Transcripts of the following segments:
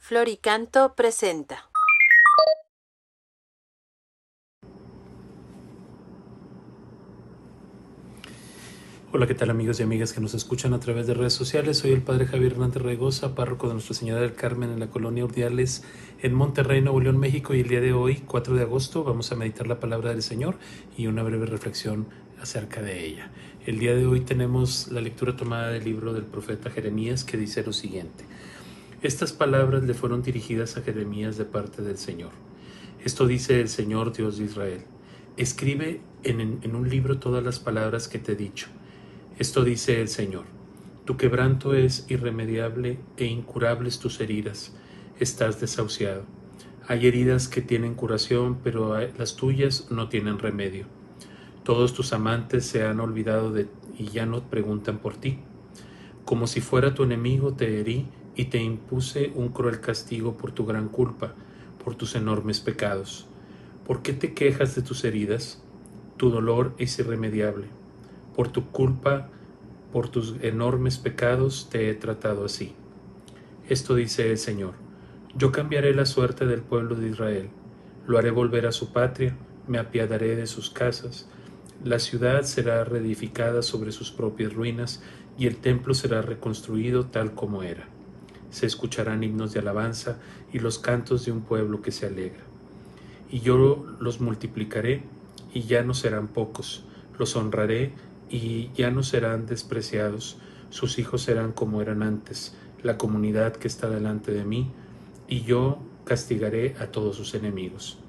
Floricanto presenta. Hola, ¿qué tal amigos y amigas que nos escuchan a través de redes sociales? Soy el Padre Javier Hernández Regosa, párroco de Nuestra Señora del Carmen en la colonia Urdiales, en Monterrey, Nuevo León, México, y el día de hoy, 4 de agosto, vamos a meditar la palabra del Señor y una breve reflexión acerca de ella. El día de hoy tenemos la lectura tomada del libro del profeta Jeremías, que dice lo siguiente: Estas palabras le fueron dirigidas a Jeremías de parte del Señor. Esto dice el Señor Dios de Israel: escribe en un libro todas las palabras que te he dicho. Esto dice el Señor: tu quebranto es irremediable e incurables tus heridas. Estás desahuciado. Hay heridas que tienen curación, pero las tuyas no tienen remedio. Todos tus amantes se han olvidado de y ya no preguntan por ti. Como si fuera tu enemigo te herí y te impuse un cruel castigo por tu gran culpa, por tus enormes pecados. ¿Por qué te quejas de tus heridas? Tu dolor es irremediable. Por tu culpa, por tus enormes pecados te he tratado así. Esto dice el Señor: yo cambiaré la suerte del pueblo de Israel, lo haré volver a su patria, me apiadaré de sus casas, la ciudad será reedificada sobre sus propias ruinas y el templo será reconstruido tal como era. Se escucharán himnos de alabanza y los cantos de un pueblo que se alegra. Y yo los multiplicaré y ya no serán pocos, los honraré y ya no serán despreciados, sus hijos serán como eran antes, la comunidad que está delante de mí, y yo castigaré a todos sus enemigos.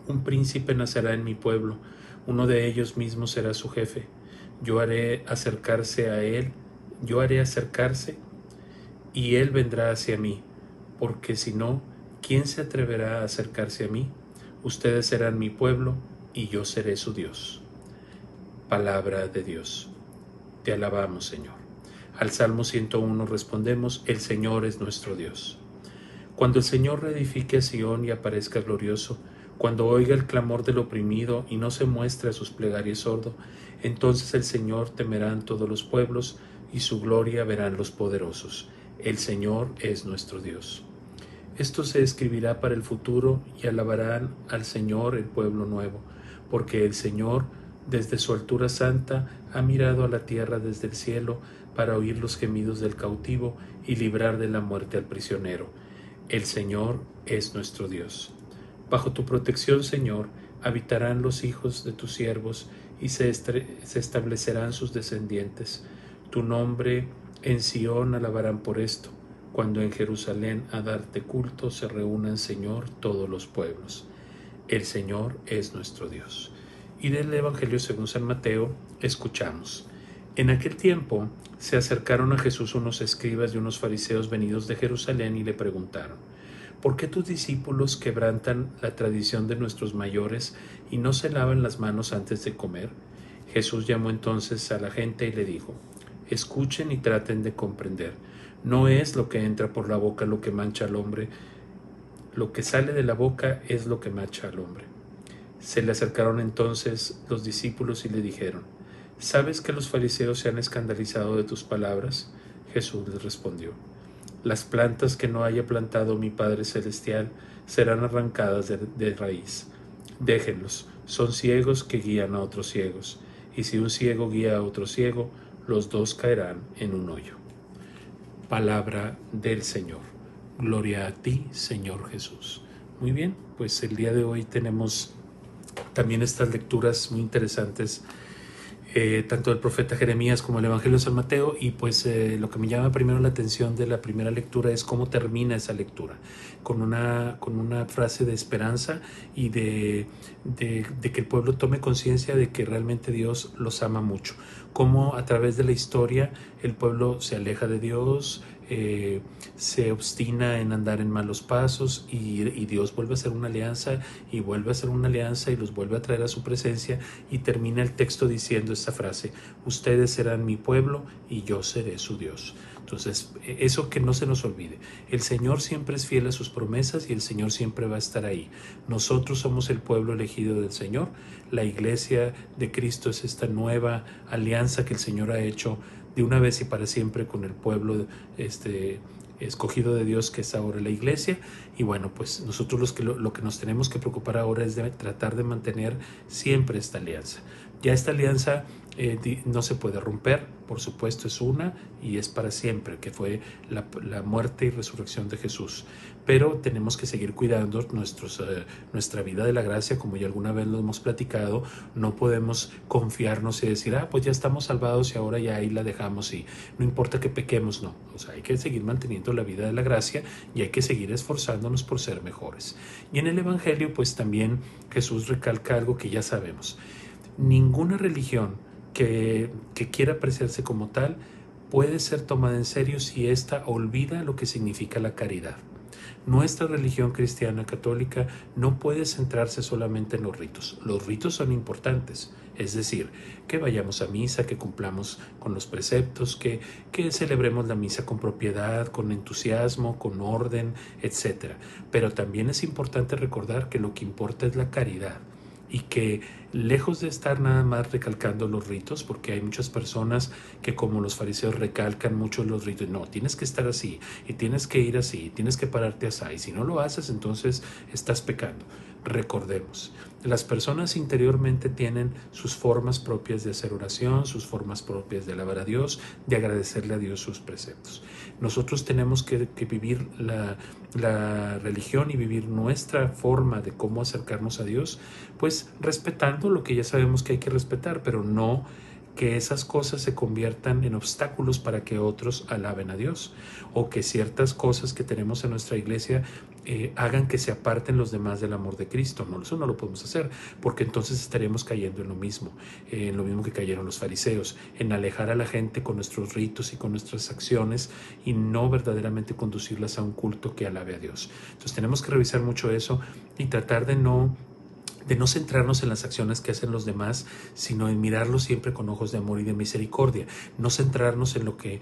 Un príncipe nacerá en mi pueblo, uno de ellos mismos será su jefe. Yo haré acercarse a él, yo haré acercarse y él vendrá hacia mí, porque si no, ¿quién se atreverá a acercarse a mí? Ustedes serán mi pueblo y yo seré su Dios. Palabra de Dios. Te alabamos, Señor. Al Salmo 101 respondemos: el Señor es nuestro Dios. Cuando el Señor reedifique a Sión y aparezca glorioso, cuando oiga el clamor del oprimido y no se muestre a sus plegarias sordo, entonces el Señor temerán todos los pueblos y su gloria verán los poderosos. El Señor es nuestro Dios. Esto se escribirá para el futuro y alabarán al Señor el pueblo nuevo, porque el Señor, desde su altura santa, ha mirado a la tierra desde el cielo para oír los gemidos del cautivo y librar de la muerte al prisionero. El Señor es nuestro Dios. Bajo tu protección, Señor, habitarán los hijos de tus siervos y se establecerán sus descendientes. Tu nombre en Sión alabarán por esto, cuando en Jerusalén a darte culto se reúnan, Señor, todos los pueblos. El Señor es nuestro Dios. Y del Evangelio según San Mateo escuchamos: en aquel tiempo se acercaron a Jesús unos escribas y unos fariseos venidos de Jerusalén y le preguntaron: ¿por qué tus discípulos quebrantan la tradición de nuestros mayores y no se lavan las manos antes de comer? Jesús llamó entonces a la gente y le dijo: escuchen y traten de comprender. No es lo que entra por la boca lo que mancha al hombre, lo que sale de la boca es lo que mancha al hombre. Se le acercaron entonces los discípulos y le dijeron: ¿sabes que los fariseos se han escandalizado de tus palabras? Jesús les respondió: las plantas que no haya plantado mi Padre Celestial serán arrancadas de raíz. Déjenlos, son ciegos que guían a otros ciegos, y si un ciego guía a otro ciego, los dos caerán en un hoyo. Palabra del Señor. Gloria a ti, Señor Jesús. Muy bien, pues el día de hoy tenemos también estas lecturas muy interesantes, tanto del profeta Jeremías como el Evangelio de San Mateo, y pues lo que me llama primero la atención de la primera lectura es cómo termina esa lectura, con una frase de esperanza y de que el pueblo tome conciencia de que realmente Dios los ama mucho, cómo a través de la historia el pueblo se aleja de Dios, se obstina en andar en malos pasos y Dios vuelve a hacer una alianza y vuelve a hacer una alianza y los vuelve a traer a su presencia, y termina el texto diciendo esta frase: ustedes serán mi pueblo y yo seré su Dios. Entonces, eso que no se nos olvide, el Señor siempre es fiel a sus promesas y el Señor siempre va a estar ahí. Nosotros somos el pueblo elegido del Señor, la iglesia de Cristo es esta nueva alianza que el Señor ha hecho de una vez y para siempre con el pueblo escogido de Dios, que es ahora la iglesia. Y bueno, pues nosotros lo que nos tenemos que preocupar ahora es de tratar de mantener siempre esta alianza. Ya esta alianza no se puede romper, por supuesto es una y es para siempre, que fue la muerte y resurrección de Jesús. Pero tenemos que seguir cuidando nuestra vida de la gracia, como ya alguna vez lo hemos platicado. No podemos confiarnos y decir, pues ya estamos salvados y ahora ya ahí la dejamos y no importa que pequemos, no. O sea, hay que seguir manteniendo la vida de la gracia y hay que seguir esforzándonos por ser mejores. Y en el Evangelio, pues también Jesús recalca algo que ya sabemos. Ninguna religión que quiera apreciarse como tal puede ser tomada en serio si ésta olvida lo que significa la caridad. Nuestra religión cristiana católica no puede centrarse solamente en los ritos. Los ritos son importantes, es decir, que vayamos a misa, que cumplamos con los preceptos, que celebremos la misa con propiedad, con entusiasmo, con orden, etc. Pero también es importante recordar que lo que importa es la caridad. Y que lejos de estar nada más recalcando los ritos, porque hay muchas personas que como los fariseos recalcan mucho los ritos, no, tienes que estar así, y tienes que ir así, y tienes que pararte así, y si no lo haces entonces estás pecando. Recordemos, las personas interiormente tienen sus formas propias de hacer oración, sus formas propias de alabar a Dios, de agradecerle a Dios sus preceptos. Nosotros tenemos que vivir la religión y vivir nuestra forma de cómo acercarnos a Dios, pues respetando lo que ya sabemos que hay que respetar, pero no que esas cosas se conviertan en obstáculos para que otros alaben a Dios, o que ciertas cosas que tenemos en nuestra iglesia hagan que se aparten los demás del amor de Cristo. No, eso no lo podemos hacer, porque entonces estaremos cayendo en lo mismo que cayeron los fariseos, en alejar a la gente con nuestros ritos y con nuestras acciones y no verdaderamente conducirlas a un culto que alabe a Dios. Entonces tenemos que revisar mucho eso y tratar de no centrarnos en las acciones que hacen los demás, sino en mirarlos siempre con ojos de amor y de misericordia. No centrarnos en lo que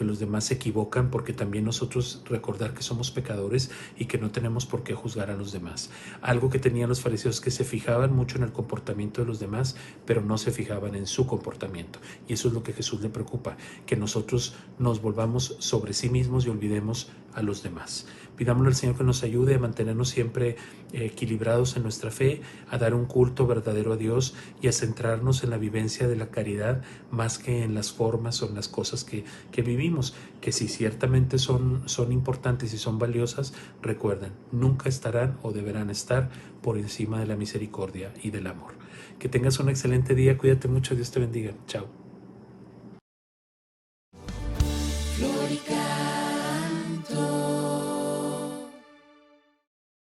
los demás se equivocan, porque también nosotros recordar que somos pecadores y que no tenemos por qué juzgar a los demás. Algo que tenían los fariseos, que se fijaban mucho en el comportamiento de los demás, pero no se fijaban en su comportamiento. Y eso es lo que a Jesús le preocupa, que nosotros nos volvamos sobre sí mismos y olvidemos a los demás. Pidámosle al Señor que nos ayude a mantenernos siempre equilibrados en nuestra fe, a dar un culto verdadero a Dios y a centrarnos en la vivencia de la caridad más que en las formas o en las cosas que vivimos, que si ciertamente son importantes y son valiosas, recuerden, nunca estarán o deberán estar por encima de la misericordia y del amor. Que tengas un excelente día, cuídate mucho, Dios te bendiga, chao.